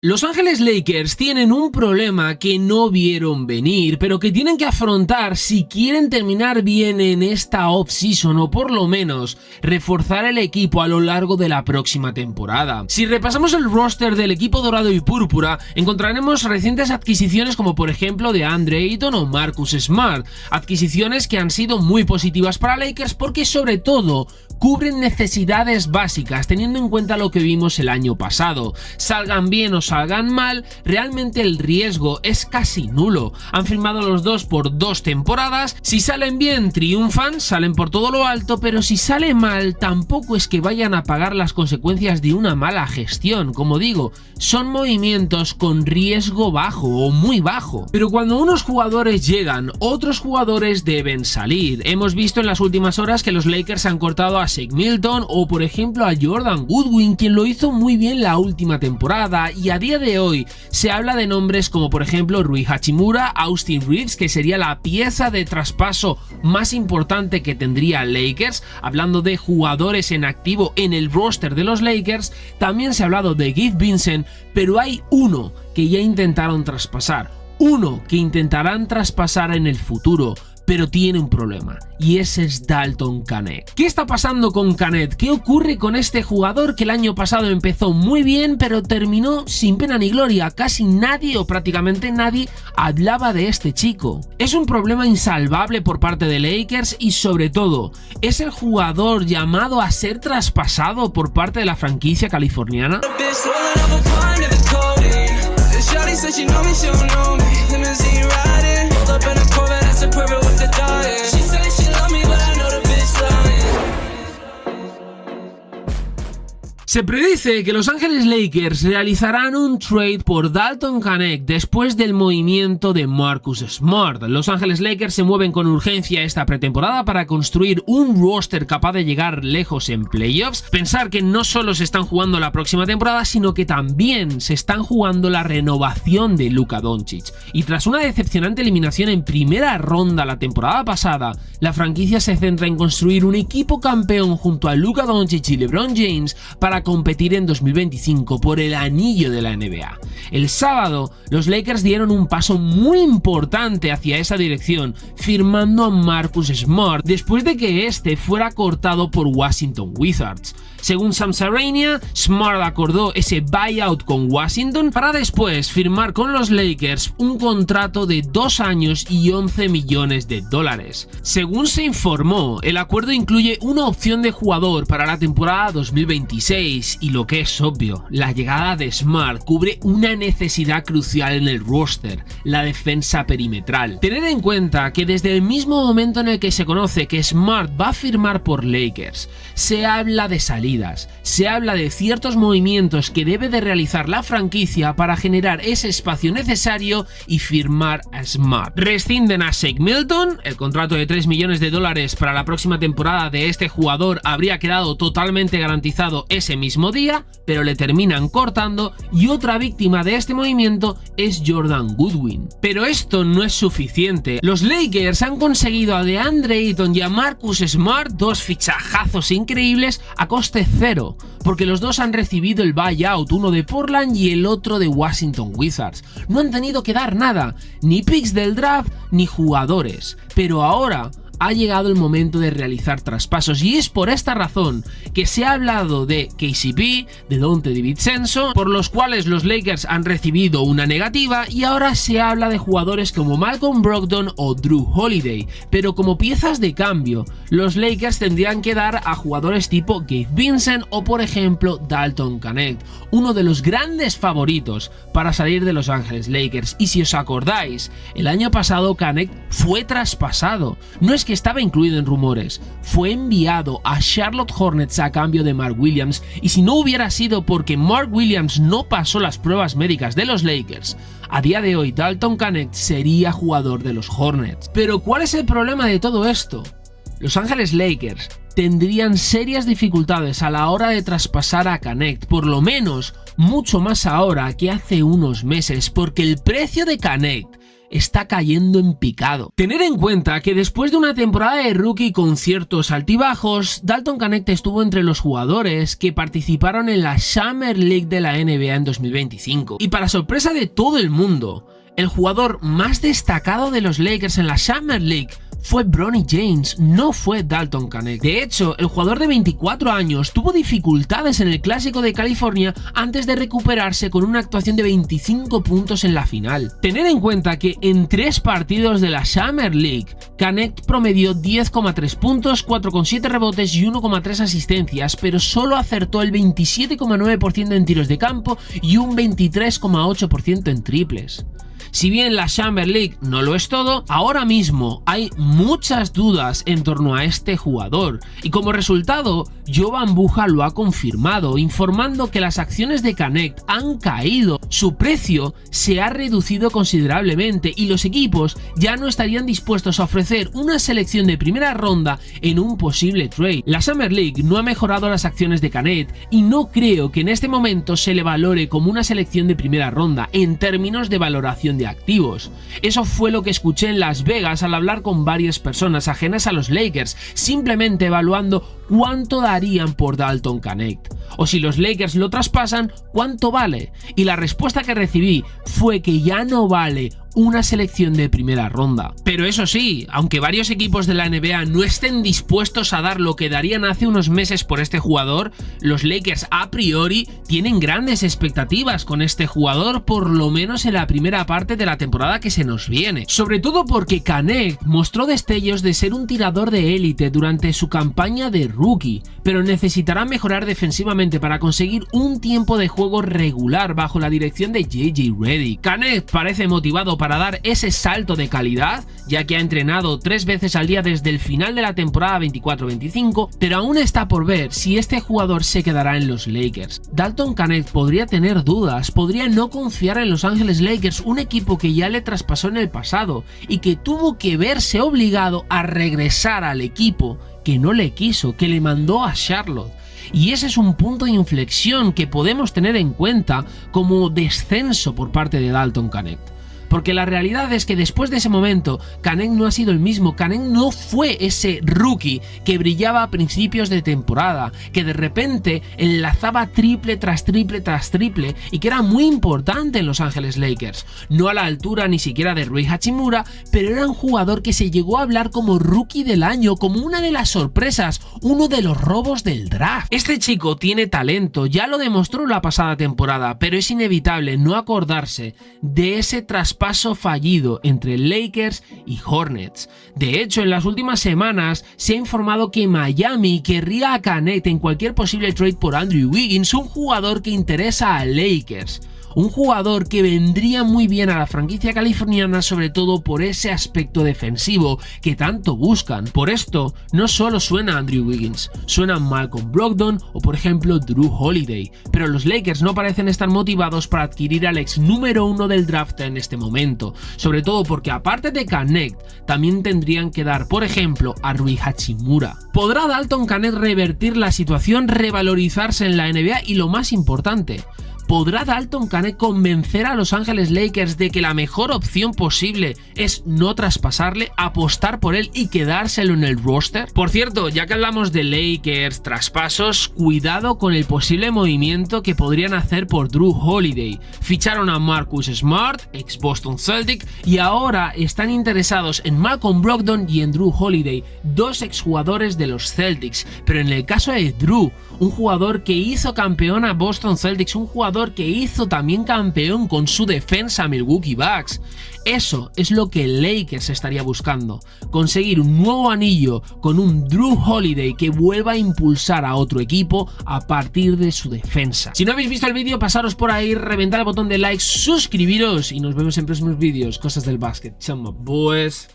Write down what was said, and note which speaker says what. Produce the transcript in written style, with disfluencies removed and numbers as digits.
Speaker 1: Los Ángeles Lakers tienen un problema que no vieron venir, pero que tienen que afrontar si quieren terminar bien en esta off-season o por lo menos reforzar el equipo a lo largo de la próxima temporada. Si repasamos el roster del equipo dorado y púrpura, encontraremos recientes adquisiciones como por ejemplo de Andre Ayton o Marcus Smart, adquisiciones que han sido muy positivas para Lakers porque sobre todo cubren necesidades básicas teniendo en cuenta lo que vimos el año pasado. Salgan bien o salgan mal, realmente el riesgo es casi nulo. Han firmado los dos por 2 temporadas, si salen bien triunfan, salen por todo lo alto, pero si sale mal tampoco es que vayan a pagar las consecuencias de una mala gestión. Como digo, son movimientos con riesgo bajo o muy bajo. Pero cuando unos jugadores llegan, otros jugadores deben salir. Hemos visto en las últimas horas que los Lakers han cortado a Shake Milton o por ejemplo a Jordan Goodwin, quien lo hizo muy bien la última temporada, y a día de hoy se habla de nombres como por ejemplo Rui Hachimura, Austin Reeves, que sería la pieza de traspaso más importante que tendría Lakers. Hablando de jugadores en activo en el roster de los Lakers, también se ha hablado de Gabe Vincent, pero hay uno que ya intentaron traspasar, uno que intentarán traspasar en el futuro, pero tiene un problema, y ese es Dalton Knecht. ¿Qué está pasando con Knecht? ¿Qué ocurre con este jugador que el año pasado empezó muy bien, pero terminó sin pena ni gloria? Casi nadie o prácticamente nadie hablaba de este chico. Es un problema insalvable por parte de Lakers y sobre todo, ¿es el jugador llamado a ser traspasado por parte de la franquicia californiana? Se predice que Los Ángeles Lakers realizarán un trade por Dalton Knecht después del movimiento de Marcus Smart. Los Ángeles Lakers se mueven con urgencia esta pretemporada para construir un roster capaz de llegar lejos en playoffs. Pensar que no solo se están jugando la próxima temporada, sino que también se están jugando la renovación de Luka Doncic. Y tras una decepcionante eliminación en primera ronda la temporada pasada, la franquicia se centra en construir un equipo campeón junto a Luka Doncic y LeBron James para competir en 2025 por el anillo de la NBA. El sábado, los Lakers dieron un paso muy importante hacia esa dirección, firmando a Marcus Smart después de que este fuera cortado por Washington Wizards. Según Sam Sarania, Smart acordó ese buyout con Washington para después firmar con los Lakers un contrato de 2 años y $11 millones. Según se informó, el acuerdo incluye una opción de jugador para la temporada 2026 y lo que es obvio, la llegada de Smart cubre una necesidad crucial en el roster, la defensa perimetral. Tened en cuenta que desde el mismo momento en el que se conoce que Smart va a firmar por Lakers, se habla de salidas, se habla de ciertos movimientos que debe de realizar la franquicia para generar ese espacio necesario y firmar a Smart. Rescinden a Shake Milton, el contrato de $3 millones para la próxima temporada de este jugador habría quedado totalmente garantizado ese mismo día, pero le terminan cortando, y otra víctima de este movimiento es Jordan Goodwin. Pero esto no es suficiente. Los Lakers han conseguido a DeAndre Ayton y a Marcus Smart, 2 fichajazos increíbles a coste cero, porque los dos han recibido el buyout, uno de Portland y el otro de Washington Wizards. No han tenido que dar nada, ni picks del draft ni jugadores, pero ahora ha llegado el momento de realizar traspasos, y es por esta razón que se ha hablado de KCP, de Donte DiVincenzo, por los cuales los Lakers han recibido una negativa, y ahora se habla de jugadores como Malcolm Brogdon o Drew Holiday, pero como piezas de cambio, los Lakers tendrían que dar a jugadores tipo Gabe Vincent o por ejemplo Dalton Knecht, uno de los grandes favoritos para salir de Los Ángeles Lakers. Y si os acordáis, el año pasado Knecht fue traspasado, no es que estaba incluido en rumores, fue enviado a Charlotte Hornets a cambio de Mark Williams, y si no hubiera sido porque Mark Williams no pasó las pruebas médicas de los Lakers, a día de hoy Dalton Knecht sería jugador de los Hornets. Pero ¿cuál es el problema de todo esto? Los Ángeles Lakers tendrían serias dificultades a la hora de traspasar a Knecht, por lo menos mucho más ahora que hace unos meses, porque el precio de Knecht está cayendo en picado. Tener en cuenta que después de una temporada de rookie con ciertos altibajos, Dalton Knecht estuvo entre los jugadores que participaron en la Summer League de la NBA en 2025. Y para sorpresa de todo el mundo, el jugador más destacado de los Lakers en la Summer League fue Bronny James, no fue Dalton Knecht. De hecho, el jugador de 24 años tuvo dificultades en el Clásico de California antes de recuperarse con una actuación de 25 puntos en la final. Tener en cuenta que en 3 partidos de la Summer League, Knecht promedió 10,3 puntos, 4,7 rebotes y 1,3 asistencias, pero solo acertó el 27,9% en tiros de campo y un 23,8% en triples. Si bien la Summer League no lo es todo, ahora mismo hay muchas dudas en torno a este jugador y como resultado, Jovan Buha lo ha confirmado, informando que las acciones de Knecht han caído, su precio se ha reducido considerablemente y los equipos ya no estarían dispuestos a ofrecer una selección de primera ronda en un posible trade. La Summer League no ha mejorado las acciones de Knecht y no creo que en este momento se le valore como una selección de primera ronda en términos de valoración de activos. Eso fue lo que escuché en Las Vegas al hablar con varias personas ajenas a los Lakers, simplemente evaluando cuánto darían por Dalton Knecht. O si los Lakers lo traspasan, ¿cuánto vale? Y la respuesta que recibí fue que ya no vale una selección de primera ronda. Pero eso sí, aunque varios equipos de la NBA no estén dispuestos a dar lo que darían hace unos meses por este jugador, los Lakers a priori tienen grandes expectativas con este jugador, por lo menos en la primera parte de la temporada que se nos viene. Sobre todo porque Knecht mostró destellos de ser un tirador de élite durante su campaña de rookie, pero necesitará mejorar defensivamente para conseguir un tiempo de juego regular bajo la dirección de JJ Redick. Knecht parece motivado para dar ese salto de calidad, ya que ha entrenado 3 veces al día desde el final de la temporada 24-25, pero aún está por ver si este jugador se quedará en los Lakers. Dalton Knecht podría tener dudas, podría no confiar en Los Ángeles Lakers, un equipo que ya le traspasó en el pasado y que tuvo que verse obligado a regresar al equipo que no le quiso, que le mandó a Charlotte. Y ese es un punto de inflexión que podemos tener en cuenta como descenso por parte de Dalton Knecht. Porque la realidad es que después de ese momento, Knecht no ha sido el mismo. Knecht no fue ese rookie que brillaba a principios de temporada, que de repente enlazaba triple tras triple tras triple y que era muy importante en Los Ángeles Lakers. No a la altura ni siquiera de Rui Hachimura, pero era un jugador que se llegó a hablar como rookie del año, como una de las sorpresas, uno de los robos del draft. Este chico tiene talento, ya lo demostró la pasada temporada, pero es inevitable no acordarse de ese traspaso fallido entre Lakers y Hornets. De hecho, en las últimas semanas se ha informado que Miami querría a Knecht en cualquier posible trade por Andrew Wiggins, un jugador que interesa a Lakers. Un jugador que vendría muy bien a la franquicia californiana, sobre todo por ese aspecto defensivo que tanto buscan. Por esto, no solo suena Andrew Wiggins, suena Malcolm Brogdon o por ejemplo Drew Holiday, pero los Lakers no parecen estar motivados para adquirir al ex número 1 del draft en este momento, sobre todo porque aparte de Knecht, también tendrían que dar, por ejemplo, a Rui Hachimura. ¿Podrá Dalton Knecht revertir la situación, revalorizarse en la NBA y lo más importante, ¿podrá Dalton Knecht convencer a Los Ángeles Lakers de que la mejor opción posible es no traspasarle, apostar por él y quedárselo en el roster? Por cierto, ya que hablamos de Lakers, traspasos, cuidado con el posible movimiento que podrían hacer por Drew Holiday. Ficharon a Marcus Smart, ex Boston Celtic, y ahora están interesados en Malcolm Brogdon y en Drew Holiday, 2 exjugadores de los Celtics. Pero en el caso de Drew, un jugador que hizo campeón a Boston Celtics, un jugador que hizo también campeón con su defensa a Milwaukee Bucks. Eso es lo que Lakers estaría buscando, conseguir un nuevo anillo con un Drew Holiday que vuelva a impulsar a otro equipo a partir de su defensa. Si no habéis visto el vídeo, pasaros por ahí, reventar el botón de like, suscribiros y nos vemos en próximos vídeos. Cosas del básquet, chama boys.